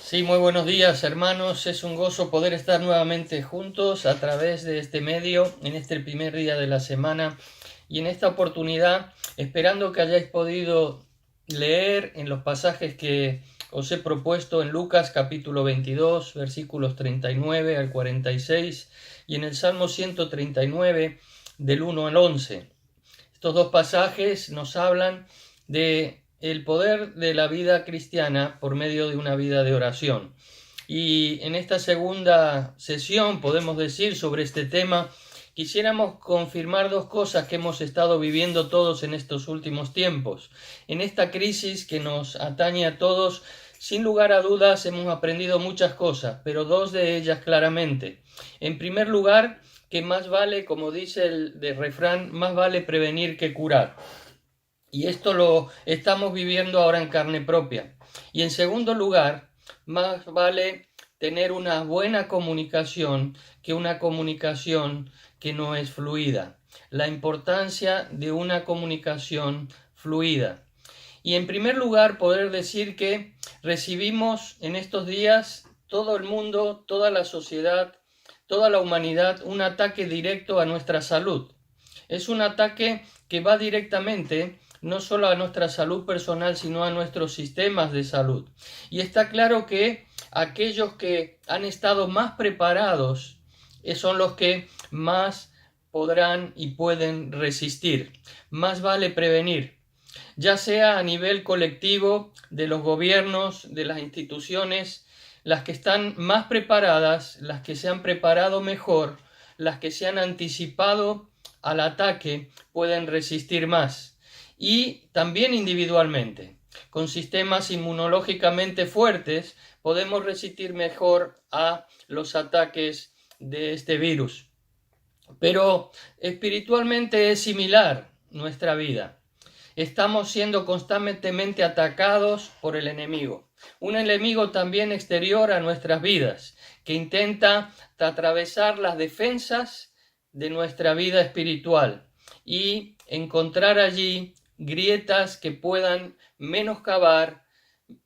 Sí, muy buenos días, hermanos. Es un gozo poder estar nuevamente juntos a través de este medio en este primer día de la semana y en esta oportunidad, esperando que hayáis podido leer en los pasajes que os he propuesto en Lucas capítulo 22, versículos 39 al 46 y en el Salmo 139 del 1 al 11. Estos dos pasajes nos hablan de el poder de la vida cristiana por medio de una vida de oración. Y en esta segunda sesión, podemos decir, sobre este tema, quisiéramos confirmar dos cosas que hemos estado viviendo todos en estos últimos tiempos. En esta crisis que nos atañe a todos, sin lugar a dudas, hemos aprendido muchas cosas, pero dos de ellas claramente. En primer lugar, que más vale, como dice el refrán, más vale prevenir que curar. Y esto lo estamos viviendo ahora en carne propia. Y en segundo lugar, más vale tener una buena comunicación que una comunicación que no es fluida. La importancia de una comunicación fluida. Y en primer lugar, poder decir que recibimos en estos días todo el mundo, toda la sociedad, toda la humanidad, un ataque directo a nuestra salud. Es un ataque que va directamente no solo a nuestra salud personal, sino a nuestros sistemas de salud. Y está claro que aquellos que han estado más preparados son los que más podrán y pueden resistir. Más vale prevenir, ya sea a nivel colectivo, de los gobiernos, de las instituciones, las que están más preparadas, las que se han preparado mejor, las que se han anticipado al ataque, pueden resistir más. Y también individualmente, con sistemas inmunológicamente fuertes, podemos resistir mejor a los ataques de este virus. Pero espiritualmente es similar nuestra vida. Estamos siendo constantemente atacados por el enemigo. Un enemigo también exterior a nuestras vidas, que intenta atravesar las defensas de nuestra vida espiritual y encontrar allí grietas que puedan menoscabar,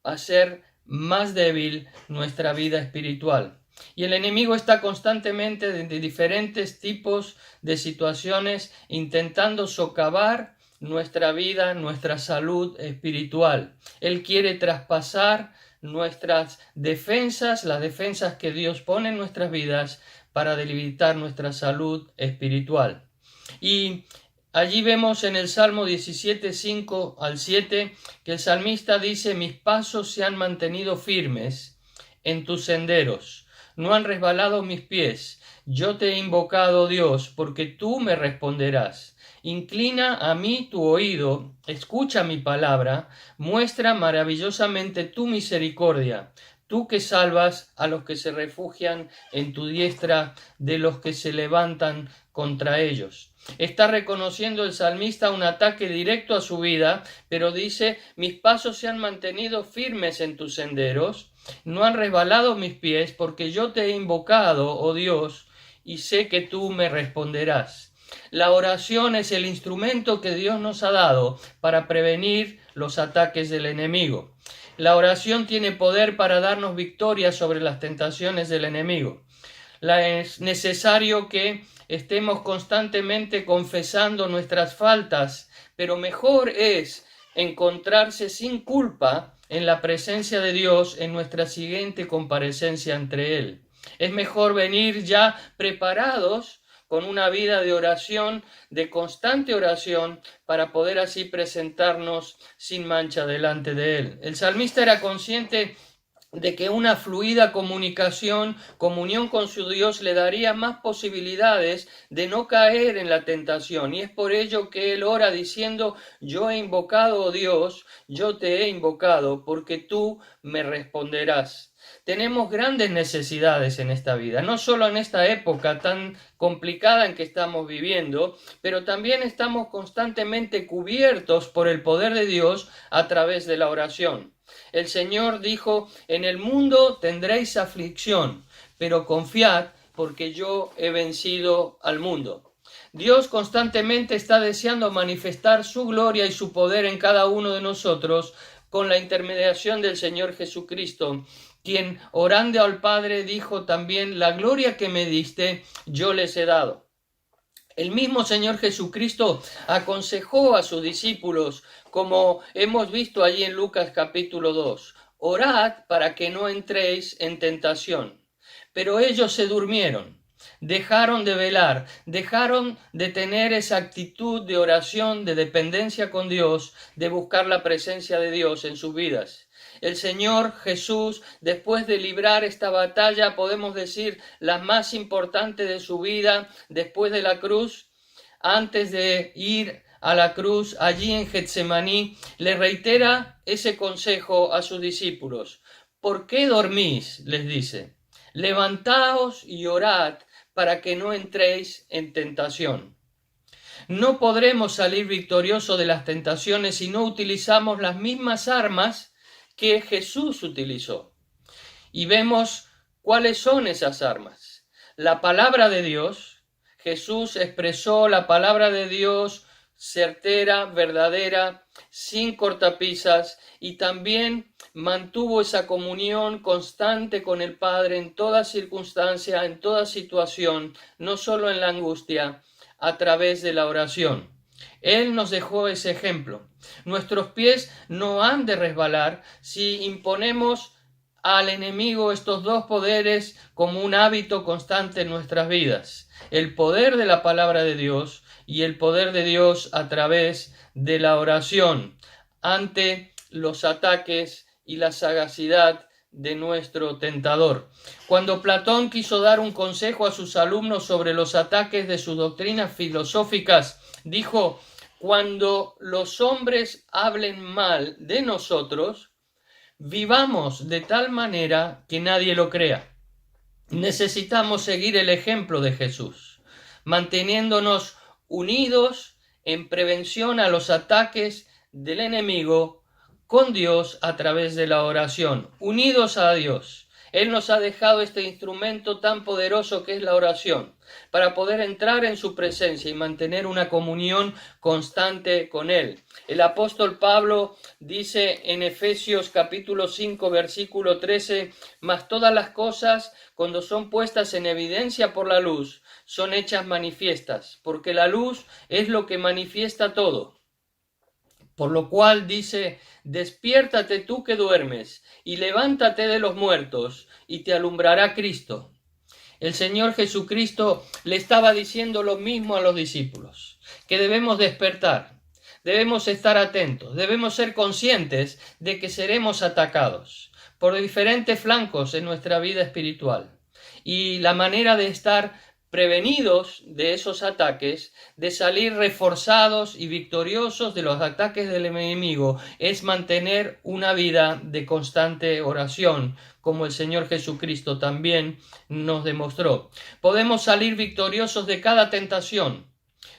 hacer más débil nuestra vida espiritual. Y el enemigo está constantemente de diferentes tipos de situaciones intentando socavar nuestra vida, nuestra salud espiritual. Él quiere traspasar nuestras defensas, las defensas que Dios pone en nuestras vidas para debilitar nuestra salud espiritual. Y allí vemos en el Salmo 17, 5 al 7, que el salmista dice: mis pasos se han mantenido firmes en tus senderos, no han resbalado mis pies. Yo te he invocado, Dios, porque tú me responderás. Inclina a mí tu oído, escucha mi palabra, muestra maravillosamente tu misericordia, tú que salvas a los que se refugian en tu diestra de los que se levantan contra ellos. Está reconociendo el salmista un ataque directo a su vida, pero dice: mis pasos se han mantenido firmes en tus senderos, no han resbalado mis pies, porque yo te he invocado, oh Dios, y sé que tú me responderás. La oración es el instrumento que Dios nos ha dado para prevenir los ataques del enemigo. La oración tiene poder para darnos victoria sobre las tentaciones del enemigo. Es necesario que estemos constantemente confesando nuestras faltas, pero mejor es encontrarse sin culpa en la presencia de Dios en nuestra siguiente comparecencia ante Él. Es mejor venir ya preparados con una vida de oración, de constante oración, para poder así presentarnos sin mancha delante de Él. El salmista era consciente de que una fluida comunión con su Dios le daría más posibilidades de no caer en la tentación, y es por ello que él ora diciendo: yo he invocado, oh Dios, yo te he invocado, porque tú me responderás. Tenemos grandes necesidades en esta vida, no solo en esta época tan complicada en que estamos viviendo, pero también estamos constantemente cubiertos por el poder de Dios a través de la oración. El Señor dijo: en el mundo tendréis aflicción, pero confiad, porque yo he vencido al mundo. Dios constantemente está deseando manifestar su gloria y su poder en cada uno de nosotros con la intermediación del Señor Jesucristo, quien orando al Padre dijo también: la gloria que me diste, yo les he dado. El mismo Señor Jesucristo aconsejó a sus discípulos, como hemos visto allí en Lucas capítulo 2, orad para que no entréis en tentación. Pero ellos se durmieron, dejaron de velar, dejaron de tener esa actitud de oración, de dependencia con Dios, de buscar la presencia de Dios en sus vidas. El Señor Jesús, después de librar esta batalla, podemos decir, la más importante de su vida, después de la cruz, antes de ir a la cruz, allí en Getsemaní, le reitera ese consejo a sus discípulos. ¿Por qué dormís?, les dice. Levantaos y orad para que no entréis en tentación. No podremos salir victoriosos de las tentaciones si no utilizamos las mismas armas que Jesús utilizó. Y vemos cuáles son esas armas. La palabra de Dios. Jesús expresó la palabra de Dios certera, verdadera, sin cortapisas, y también mantuvo esa comunión constante con el Padre en toda circunstancia, en toda situación, no solo en la angustia, a través de la oración. Él nos dejó ese ejemplo. Nuestros pies no han de resbalar si imponemos al enemigo estos dos poderes como un hábito constante en nuestras vidas: el poder de la palabra de Dios y el poder de Dios a través de la oración ante los ataques y la sagacidad de nuestro tentador. Cuando Platón quiso dar un consejo a sus alumnos sobre los ataques de sus doctrinas filosóficas, dijo: cuando los hombres hablen mal de nosotros, vivamos de tal manera que nadie lo crea. Necesitamos seguir el ejemplo de Jesús, manteniéndonos unidos en prevención a los ataques del enemigo con Dios a través de la oración, unidos a Dios. Él nos ha dejado este instrumento tan poderoso que es la oración, para poder entrar en su presencia y mantener una comunión constante con Él. El apóstol Pablo dice en Efesios capítulo 5 versículo 13: mas todas las cosas, cuando son puestas en evidencia por la luz, son hechas manifiestas, porque la luz es lo que manifiesta todo. Por lo cual dice: despiértate tú que duermes, y levántate de los muertos, y te alumbrará Cristo. El Señor Jesucristo le estaba diciendo lo mismo a los discípulos, que debemos despertar, debemos estar atentos, debemos ser conscientes de que seremos atacados por diferentes flancos en nuestra vida espiritual. Y la manera de estar prevenidos de esos ataques, de salir reforzados y victoriosos de los ataques del enemigo, es mantener una vida de constante oración, como el Señor Jesucristo también nos demostró. Podemos salir victoriosos de cada tentación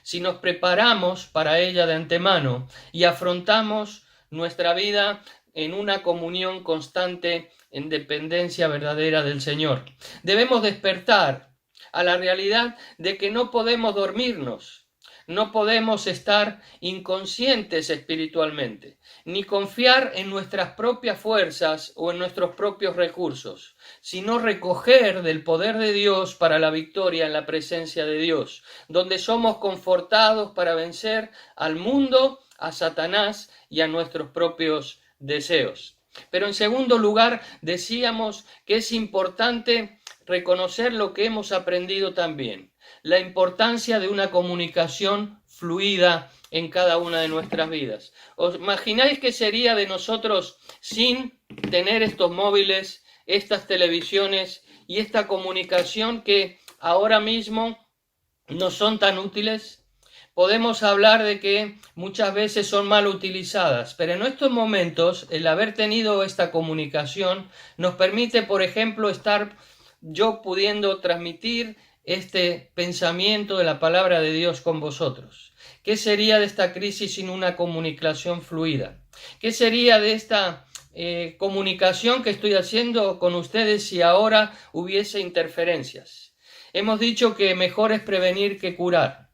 si nos preparamos para ella de antemano y afrontamos nuestra vida en una comunión constante, en dependencia verdadera del Señor. Debemos despertar a la realidad de que no podemos dormirnos, no podemos estar inconscientes espiritualmente, ni confiar en nuestras propias fuerzas o en nuestros propios recursos, sino recoger del poder de Dios para la victoria en la presencia de Dios, donde somos confortados para vencer al mundo, a Satanás y a nuestros propios deseos. Pero en segundo lugar, decíamos que es importante reconocer lo que hemos aprendido también, la importancia de una comunicación fluida en cada una de nuestras vidas. ¿Os imagináis qué sería de nosotros sin tener estos móviles, estas televisiones y esta comunicación que ahora mismo no son tan útiles? Podemos hablar de que muchas veces son mal utilizadas, pero en estos momentos el haber tenido esta comunicación nos permite, por ejemplo, estar yo pudiendo transmitir este pensamiento de la palabra de Dios con vosotros. ¿Qué sería de esta crisis sin una comunicación fluida? ¿Qué sería de esta comunicación que estoy haciendo con ustedes si ahora hubiese interferencias? Hemos dicho que mejor es prevenir que curar.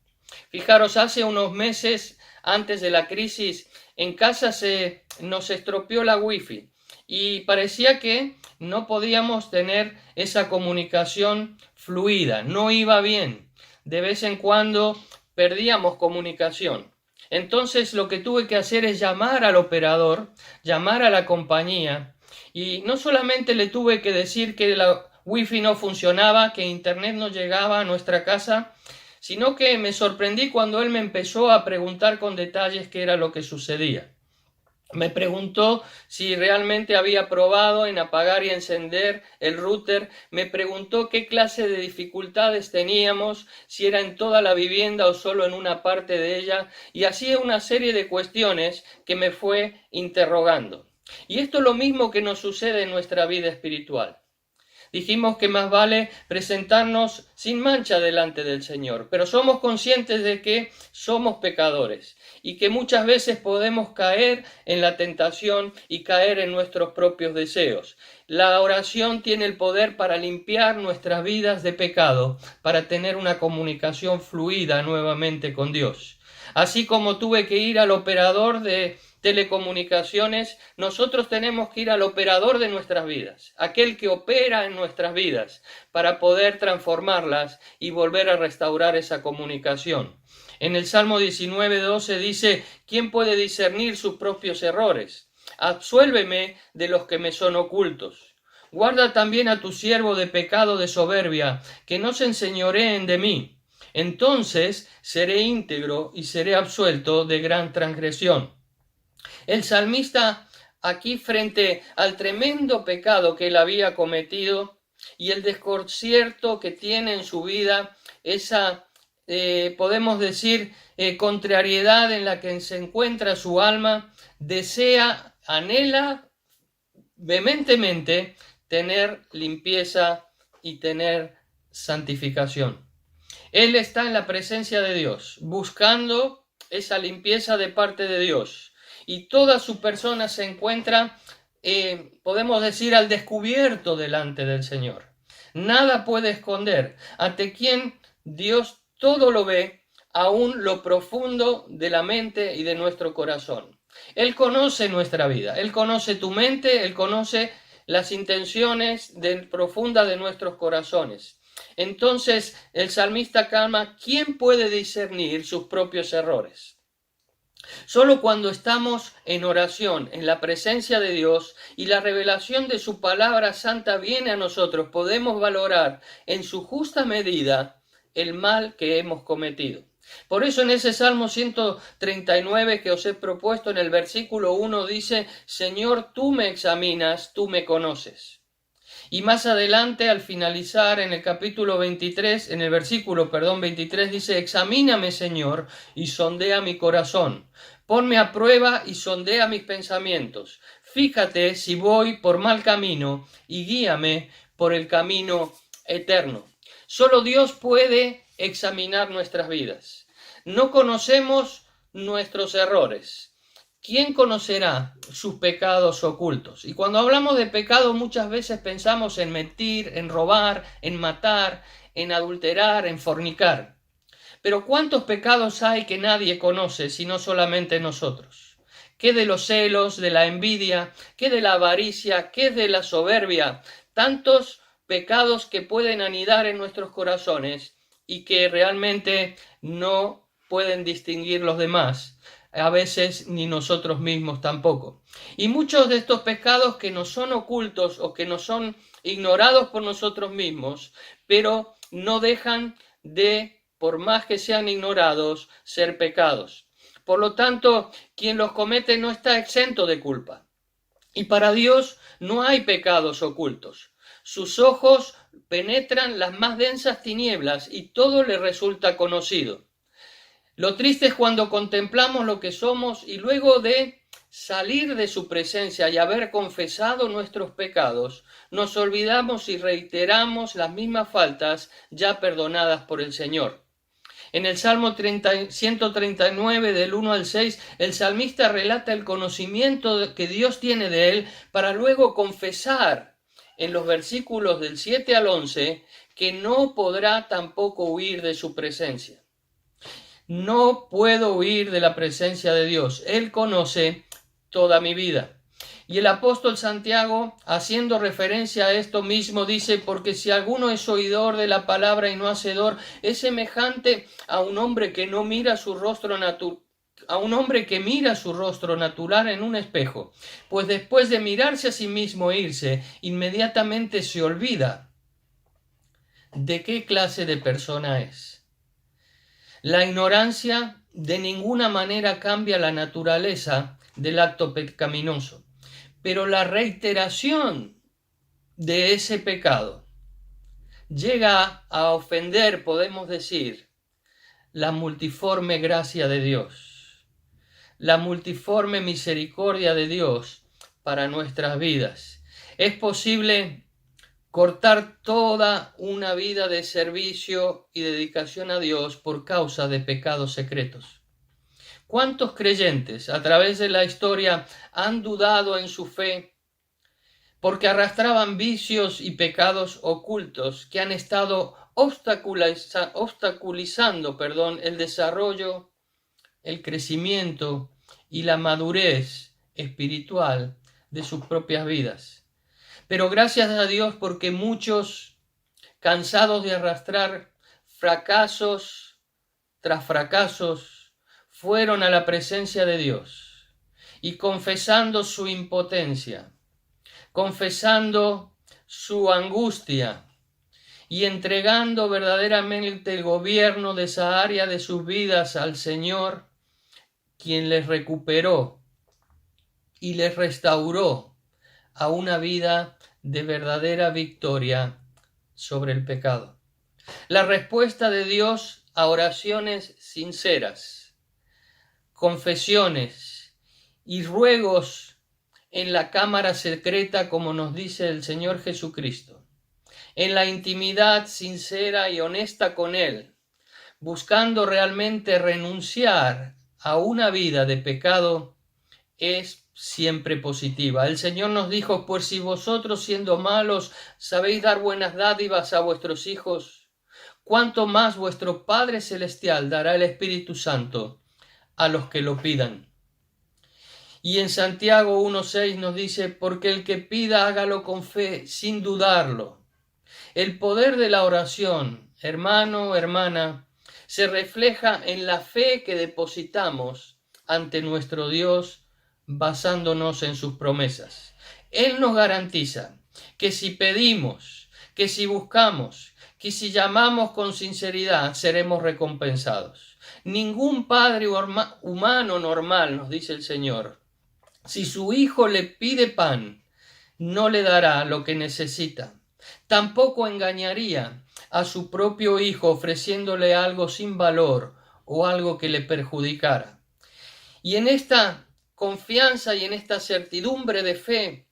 Fijaros, hace unos meses, antes de la crisis, en casa se nos estropeó la wifi y parecía que no podíamos tener esa comunicación fluida, no iba bien. De vez en cuando perdíamos comunicación. Entonces lo que tuve que hacer es llamar al operador, llamar a la compañía, y no solamente le tuve que decir que la wifi no funcionaba, que internet no llegaba a nuestra casa, sino que me sorprendí cuando él me empezó a preguntar con detalles qué era lo que sucedía. Me preguntó si realmente había probado en apagar y encender el router, me preguntó qué clase de dificultades teníamos, si era en toda la vivienda o solo en una parte de ella, y así una serie de cuestiones que me fue interrogando. Y esto es lo mismo que nos sucede en nuestra vida espiritual. Dijimos que más vale presentarnos sin mancha delante del Señor, pero somos conscientes de que somos pecadores y que muchas veces podemos caer en la tentación y caer en nuestros propios deseos. La oración tiene el poder para limpiar nuestras vidas de pecado, para tener una comunicación fluida nuevamente con Dios. Así como tuve que ir al operador de telecomunicaciones, nosotros tenemos que ir al operador de nuestras vidas, aquel que opera en nuestras vidas, para poder transformarlas y volver a restaurar esa comunicación. En el Salmo 19:12 dice: ¿quién puede discernir sus propios errores? Absuélveme de los que me son ocultos. Guarda también a tu siervo de pecado de soberbia, que no se enseñoreen de mí. Entonces seré íntegro y seré absuelto de gran transgresión. El salmista, aquí frente al tremendo pecado que él había cometido y el desconcierto que tiene en su vida, esa, podemos decir, contrariedad en la que se encuentra su alma, desea, anhela vehementemente tener limpieza y tener santificación. Él está en la presencia de Dios, buscando esa limpieza de parte de Dios. Y toda su persona se encuentra, podemos decir, al descubierto delante del Señor. Nada puede esconder. Ante quien Dios todo lo ve, aún lo profundo de la mente y de nuestro corazón. Él conoce nuestra vida, Él conoce tu mente, Él conoce las intenciones profundas de nuestros corazones. Entonces el salmista clama: ¿quién puede discernir sus propios errores? Solo cuando estamos en oración, en la presencia de Dios, y la revelación de su palabra santa viene a nosotros, podemos valorar en su justa medida el mal que hemos cometido. Por eso en ese Salmo 139 que os he propuesto, en el versículo 1 dice: Señor, tú me examinas, tú me conoces. Y más adelante, al finalizar en el capítulo 23, en el versículo 23, dice: examíname, Señor, y sondea mi corazón. Ponme a prueba y sondea mis pensamientos. Fíjate si voy por mal camino y guíame por el camino eterno. Solo Dios puede examinar nuestras vidas. No conocemos nuestros errores. ¿Quién conocerá sus pecados ocultos? Y cuando hablamos de pecado muchas veces pensamos en mentir, en robar, en matar, en adulterar, en fornicar. Pero ¿cuántos pecados hay que nadie conoce sino solamente nosotros? ¿Qué de los celos, de la envidia? ¿Qué de la avaricia? ¿Qué de la soberbia? Tantos pecados que pueden anidar en nuestros corazones y que realmente no pueden distinguir los demás. A veces ni nosotros mismos tampoco. Y muchos de estos pecados que nos son ocultos o que nos son ignorados por nosotros mismos, pero no dejan de, por más que sean ignorados, ser pecados. Por lo tanto, quien los comete no está exento de culpa. Y para Dios no hay pecados ocultos. Sus ojos penetran las más densas tinieblas y todo le resulta conocido. Lo triste es cuando contemplamos lo que somos y luego de salir de su presencia y haber confesado nuestros pecados, nos olvidamos y reiteramos las mismas faltas ya perdonadas por el Señor. En el Salmo 139, del 1 al 6, el salmista relata el conocimiento que Dios tiene de él para luego confesar en los versículos del 7 al 11 que no podrá tampoco huir de su presencia. No puedo huir de la presencia de Dios. Él conoce toda mi vida. Y el apóstol Santiago, haciendo referencia a esto mismo, dice: porque si alguno es oidor de la palabra y no hacedor, es semejante a un hombre que no mira su rostro a un hombre que mira su rostro natural en un espejo, pues después de mirarse a sí mismo e irse, inmediatamente se olvida de qué clase de persona es. La ignorancia de ninguna manera cambia la naturaleza del acto pecaminoso, pero la reiteración de ese pecado llega a ofender, podemos decir, la multiforme gracia de Dios, la multiforme misericordia de Dios para nuestras vidas. Es posible cortar toda una vida de servicio y dedicación a Dios por causa de pecados secretos. ¿Cuántos creyentes a través de la historia han dudado en su fe porque arrastraban vicios y pecados ocultos que han estado obstaculizando el desarrollo, el crecimiento y la madurez espiritual de sus propias vidas? Pero gracias a Dios, porque muchos, cansados de arrastrar fracasos tras fracasos, fueron a la presencia de Dios y confesando su impotencia, confesando su angustia y entregando verdaderamente el gobierno de esa área de sus vidas al Señor, quien les recuperó y les restauró a una vida de verdadera victoria sobre el pecado. La respuesta de Dios a oraciones sinceras, confesiones y ruegos en la cámara secreta, como nos dice el Señor Jesucristo, en la intimidad sincera y honesta con Él, buscando realmente renunciar a una vida de pecado, es siempre positiva. El Señor nos dijo: pues si vosotros, siendo malos, sabéis dar buenas dádivas a vuestros hijos, cuánto más vuestro Padre Celestial dará el Espíritu Santo a los que lo pidan. Y en Santiago 1:6 nos dice: porque el que pida, hágalo con fe, sin dudarlo. El poder de la oración, hermano, hermana, se refleja en la fe que depositamos ante nuestro Dios, basándonos en sus promesas. Él nos garantiza que si pedimos, que si buscamos, que si llamamos con sinceridad, seremos recompensados. Ningún padre humano normal, nos dice el Señor, si su hijo le pide pan, no le dará lo que necesita. Tampoco engañaría a su propio hijo ofreciéndole algo sin valor o algo que le perjudicara. Y en esta confianza y en esta certidumbre de fe,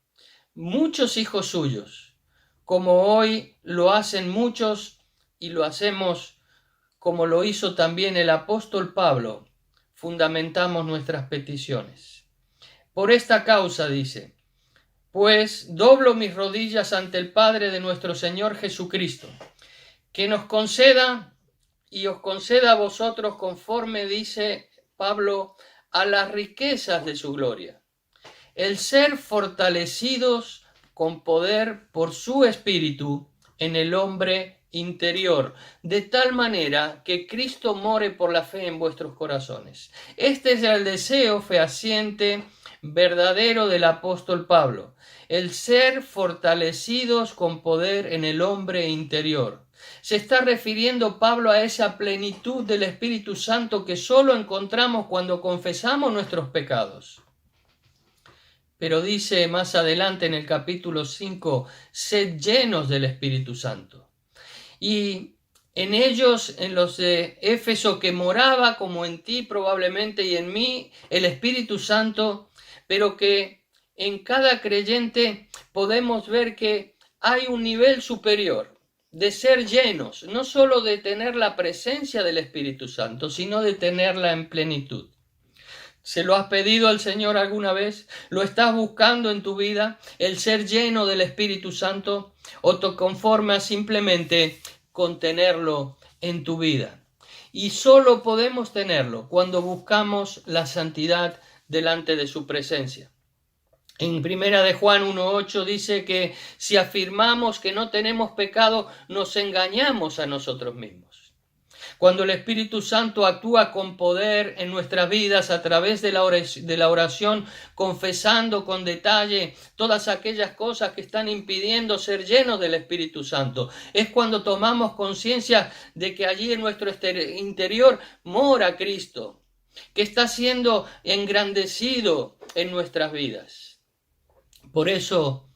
muchos hijos suyos, como hoy lo hacen muchos y lo hacemos como lo hizo también el apóstol Pablo, fundamentamos nuestras peticiones. Por esta causa, dice, pues doblo mis rodillas ante el Padre de nuestro Señor Jesucristo, que nos conceda y os conceda a vosotros, conforme dice Pablo, a las riquezas de su gloria, el ser fortalecidos con poder por su Espíritu en el hombre interior, de tal manera que Cristo more por la fe en vuestros corazones. Este es el deseo fehaciente, verdadero del apóstol Pablo, el ser fortalecidos con poder en el hombre interior. Se está refiriendo Pablo a esa plenitud del Espíritu Santo que solo encontramos cuando confesamos nuestros pecados. Pero dice más adelante en el capítulo 5, sed llenos del Espíritu Santo. Y en ellos, en los de Éfeso, que moraba como en ti probablemente y en mí, el Espíritu Santo, pero que en cada creyente podemos ver que hay un nivel superior de ser llenos, no solo de tener la presencia del Espíritu Santo, sino de tenerla en plenitud. ¿Se lo has pedido al Señor alguna vez? ¿Lo estás buscando en tu vida, el ser lleno del Espíritu Santo? ¿O te conformas simplemente con tenerlo en tu vida? Y solo podemos tenerlo cuando buscamos la santidad delante de su presencia. En primera de Juan 1:8 dice que si afirmamos que no tenemos pecado, nos engañamos a nosotros mismos. Cuando el Espíritu Santo actúa con poder en nuestras vidas a través de la oración, confesando con detalle todas aquellas cosas que están impidiendo ser llenos del Espíritu Santo, es cuando tomamos conciencia de que allí en nuestro interior mora Cristo, que está siendo engrandecido en nuestras vidas. Por eso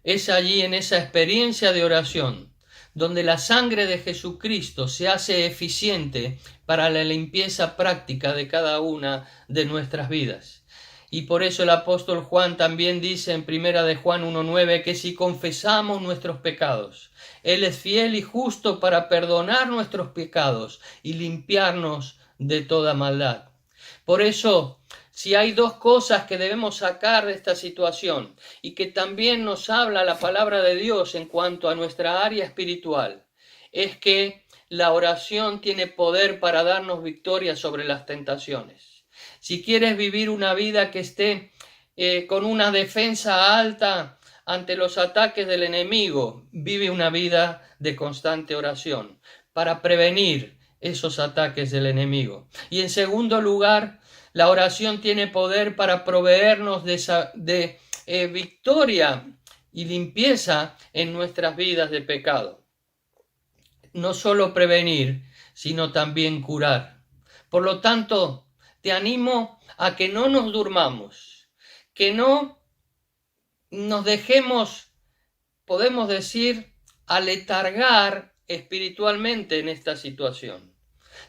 es allí en esa experiencia de oración donde la sangre de Jesucristo se hace eficiente para la limpieza práctica de cada una de nuestras vidas. Y por eso el apóstol Juan también dice en primera de Juan 1:9 que si confesamos nuestros pecados, Él es fiel y justo para perdonar nuestros pecados y limpiarnos de toda maldad. Por eso, si hay dos cosas que debemos sacar de esta situación y que también nos habla la palabra de Dios en cuanto a nuestra área espiritual, es que la oración tiene poder para darnos victoria sobre las tentaciones. Si quieres vivir una vida que esté con una defensa alta ante los ataques del enemigo, vive una vida de constante oración para prevenir esos ataques del enemigo. Y en segundo lugar, la oración tiene poder para proveernos de victoria y limpieza en nuestras vidas de pecado. No solo prevenir, sino también curar. Por lo tanto, te animo a que no nos durmamos, que no nos dejemos, podemos decir, aletargar espiritualmente en esta situación,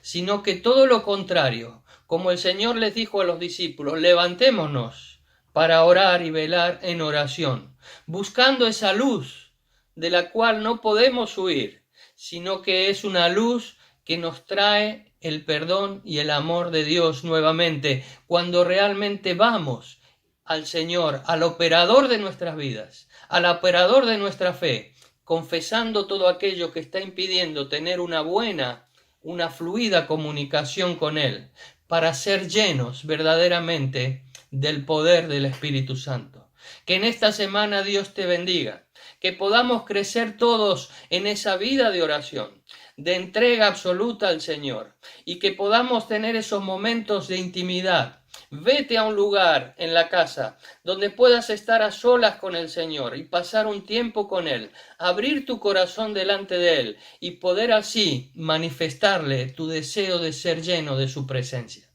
sino que todo lo contrario, como el Señor les dijo a los discípulos, levantémonos para orar y velar en oración, buscando esa luz de la cual no podemos huir, sino que es una luz que nos trae el perdón y el amor de Dios nuevamente, cuando realmente vamos al Señor, al operador de nuestras vidas, al operador de nuestra fe, confesando todo aquello que está impidiendo tener una fluida comunicación con Él, para ser llenos verdaderamente del poder del Espíritu Santo. Que en esta semana Dios te bendiga, que podamos crecer todos en esa vida de oración, de entrega absoluta al Señor, y que podamos tener esos momentos de intimidad. Vete a un lugar en la casa donde puedas estar a solas con el Señor y pasar un tiempo con Él, abrir tu corazón delante de Él y poder así manifestarle tu deseo de ser lleno de su presencia.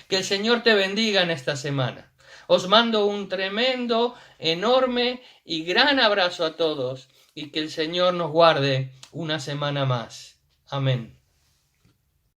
Que el Señor te bendiga en esta semana. Os mando un tremendo, enorme y gran abrazo a todos y que el Señor nos guarde una semana más. Amén.